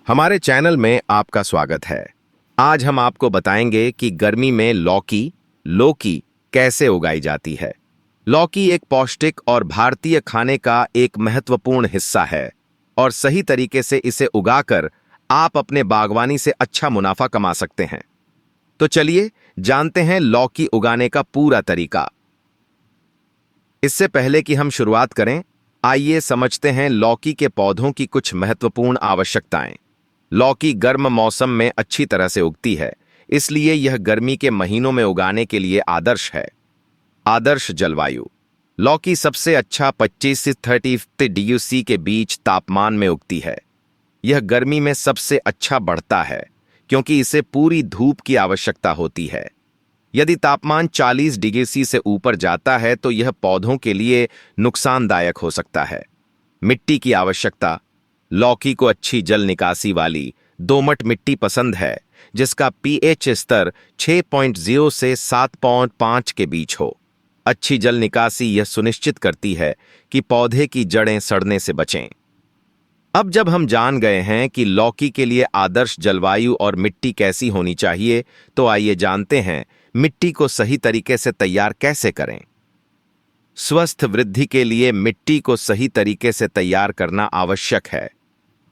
हमारे चैनल में आपका स्वागत है। आज हम आपको बताएंगे कि गर्मी में लौकी कैसे उगाई जाती है। लौकी एक पौष्टिक और भारतीय खाने का एक महत्वपूर्ण हिस्सा है और सही तरीके से इसे उगाकर आप अपने बागवानी से अच्छा मुनाफा कमा सकते हैं। तो चलिए जानते हैं लौकी उगाने का पूरा तरीका। इससे पहले कि हम शुरुआत करें, आइए समझते हैं लौकी के पौधों की कुछ महत्वपूर्ण आवश्यकताएं। लौकी गर्म मौसम में अच्छी तरह से उगती है, इसलिए यह गर्मी के महीनों में उगाने के लिए आदर्श है। आदर्श जलवायु। लौकी सबसे अच्छा 25 से 30 DUC के बीच तापमान में उगती है। यह गर्मी में सबसे अच्छा बढ़ता है क्योंकि इसे पूरी धूप की आवश्यकता होती है। यदि तापमान 40 DUC से ऊपर जाता है तो यह पौधों के लिए नुकसानदायक हो सकता है। मिट्टी की आवश्यकता। लौकी को अच्छी जल निकासी वाली दोमट मिट्टी पसंद है, जिसका pH स्तर 6.0 से 7.5 के बीच हो। अच्छी जल निकासी यह सुनिश्चित करती है कि पौधे की जड़ें सड़ने से बचें। अब जब हम जान गए हैं कि लौकी के लिए आदर्श जलवायु और मिट्टी कैसी होनी चाहिए, तो आइए जानते हैं मिट्टी को सही तरीके से तैयार कैसे करें। स्वस्थ वृद्धि के लिए मिट्टी को सही तरीके से तैयार करना आवश्यक है।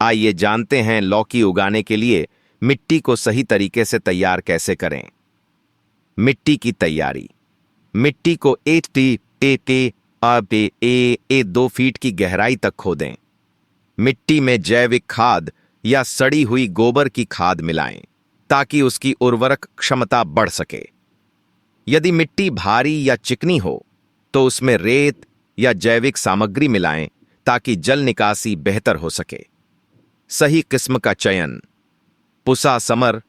आइए जानते हैं लौकी उगाने के लिए मिट्टी को सही तरीके से तैयार कैसे करें। मिट्टी की तैयारी। मिट्टी को 2 फीट की गहराई तक खोदें। मिट्टी में जैविक खाद या सड़ी हुई गोबर की खाद मिलाएं ताकि उसकी उर्वरक क्षमता बढ़ सके। यदि मिट्टी भारी या चिकनी हो तो उसमें रेत या जैविक सामग्री मिलाएं ताकि जल निकासी बेहतर हो सके। सही किस्म का चयन। पुसा समर,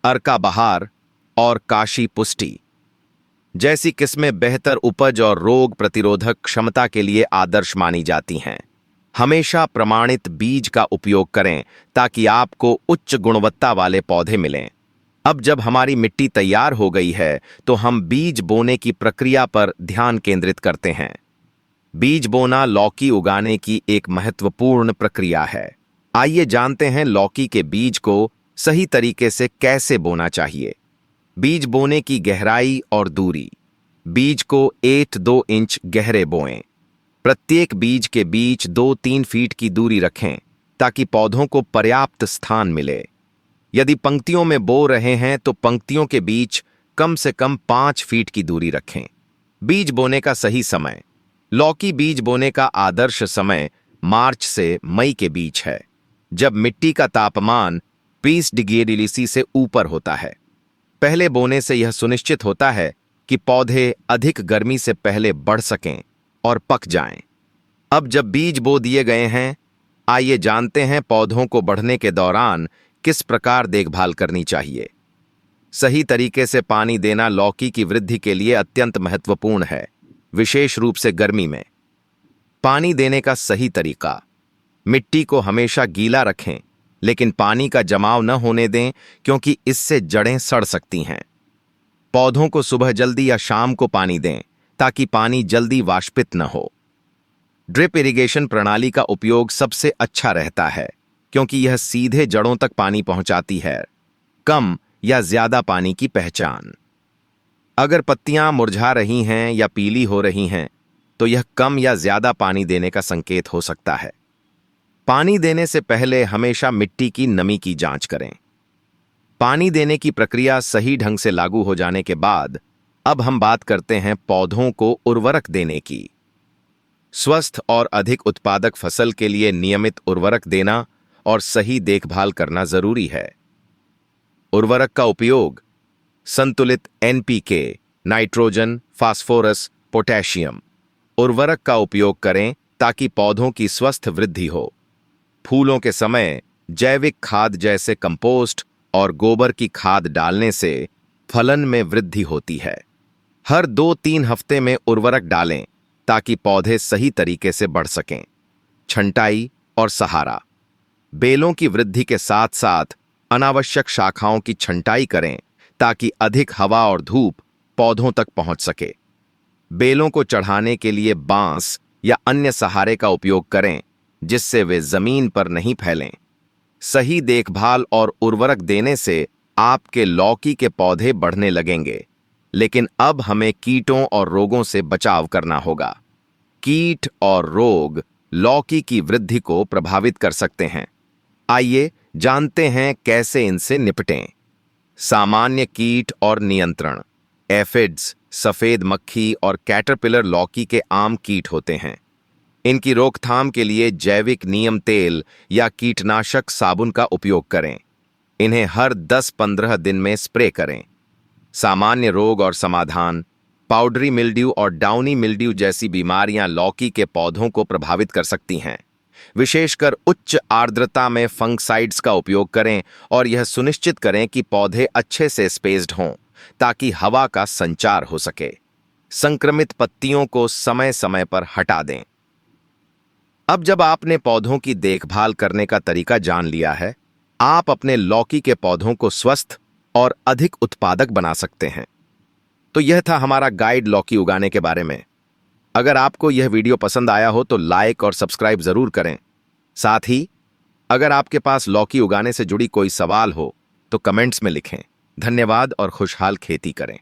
अर्का बहार और काशी पुष्टि जैसी किस्में बेहतर उपज और रोग प्रतिरोधक क्षमता के लिए आदर्श मानी जाती हैं। हमेशा प्रमाणित बीज का उपयोग करें ताकि आपको उच्च गुणवत्ता वाले पौधे मिलें। अब जब हमारी मिट्टी तैयार हो गई है तो हम बीज बोने की प्रक्रिया पर ध्यान केंद्रित करते हैं। बीज बोना लौकी उगाने की एक महत्वपूर्ण प्रक्रिया है। आइए जानते हैं लौकी के बीज को सही तरीके से कैसे बोना चाहिए। बीज बोने की गहराई और दूरी। बीज को 8-2 इंच गहरे बोएं। प्रत्येक बीज के बीच 2-3 फीट की दूरी रखें ताकि पौधों को पर्याप्त स्थान मिले। यदि पंक्तियों में बो रहे हैं तो पंक्तियों के बीच कम से कम 5 फीट की दूरी रखें। बीज बोने का सही समय। लौकी बीज बोने का आदर्श समय मार्च से मई के बीच है, जब मिट्टी का तापमान 20 डिग्री C से ऊपर होता है। पहले बोने से यह सुनिश्चित होता है कि पौधे अधिक गर्मी से पहले बढ़ सकें और पक जाएं। अब जब बीज बो दिए गए हैं, आइए जानते हैं पौधों को बढ़ने के दौरान किस प्रकार देखभाल करनी चाहिए। सही तरीके से पानी देना लौकी की वृद्धि के लिए अत्यंत महत्वपूर्ण है, विशेष रूप से गर्मी में। पानी देने का सही तरीका। मिट्टी को हमेशा गीला रखें, लेकिन पानी का जमाव न होने दें क्योंकि इससे जड़ें सड़ सकती हैं। पौधों को सुबह जल्दी या शाम को पानी दें ताकि पानी जल्दी वाष्पित न हो। ड्रिप इरिगेशन प्रणाली का उपयोग सबसे अच्छा रहता है क्योंकि यह सीधे जड़ों तक पानी पहुंचाती है। कम या ज्यादा पानी की पहचान। अगर पत्तियां मुरझा रही हैं या पीली हो रही हैं, तो यह कम या ज्यादा पानी देने का संकेत हो सकता है। पानी देने से पहले हमेशा मिट्टी की नमी की जांच करें। पानी देने की प्रक्रिया सही ढंग से लागू हो जाने के बाद अब हम बात करते हैं पौधों को उर्वरक देने की। स्वस्थ और अधिक उत्पादक फसल के लिए नियमित उर्वरक देना और सही देखभाल करना जरूरी है। उर्वरक का उपयोग। संतुलित NPK, नाइट्रोजन, फास्फोरस, पोटेशियम उर्वरक का उपयोग करें ताकि पौधों की स्वस्थ वृद्धि हो। फूलों के समय जैविक खाद जैसे कंपोस्ट और गोबर की खाद डालने से फलन में वृद्धि होती है। हर 2-3 हफ्ते में उर्वरक डालें ताकि पौधे सही तरीके से बढ़ सकें। छंटाई और सहारा। बेलों की वृद्धि के साथ साथ अनावश्यक शाखाओं की छंटाई करें ताकि अधिक हवा और धूप पौधों तक पहुंच सके। बेलों को चढ़ाने के लिए बांस या अन्य सहारे का उपयोग करें जिससे वे जमीन पर नहीं फैलें। सही देखभाल और उर्वरक देने से आपके लौकी के पौधे बढ़ने लगेंगे। लेकिन अब हमें कीटों और रोगों से बचाव करना होगा। कीट और रोग लौकी की वृद्धि को प्रभावित कर सकते हैं। आइए जानते हैं कैसे इनसे निपटें। सामान्य कीट और नियंत्रण। एफिड्स, सफेद मक्खी और कैटरपिलर लौकी के आम कीट होते हैं। इनकी रोकथाम के लिए जैविक नीम तेल या कीटनाशक साबुन का उपयोग करें। इन्हें हर 10-15 दिन में स्प्रे करें। सामान्य रोग और समाधान। पाउडरी मिल्ड्यू और डाउनी मिल्ड्यू जैसी बीमारियां लौकी के पौधों को प्रभावित कर सकती हैं। विशेषकर उच्च आर्द्रता में फंगसाइड्स का उपयोग करें और यह सुनिश्चित करें कि पौधे अच्छे से स्पेस्ड हों ताकि हवा का संचार हो सके। संक्रमित पत्तियों को समय समय पर हटा दें। अब जब आपने पौधों की देखभाल करने का तरीका जान लिया है, आप अपने लौकी के पौधों को स्वस्थ और अधिक उत्पादक बना सकते हैं। तो यह था हमारा गाइड लौकी उगाने के बारे में। अगर आपको यह वीडियो पसंद आया हो तो लाइक और सब्सक्राइब जरूर करें। साथ ही अगर आपके पास लौकी उगाने से जुड़ी कोई सवाल हो तो कमेंट्स में लिखें। धन्यवाद और खुशहाल खेती करें।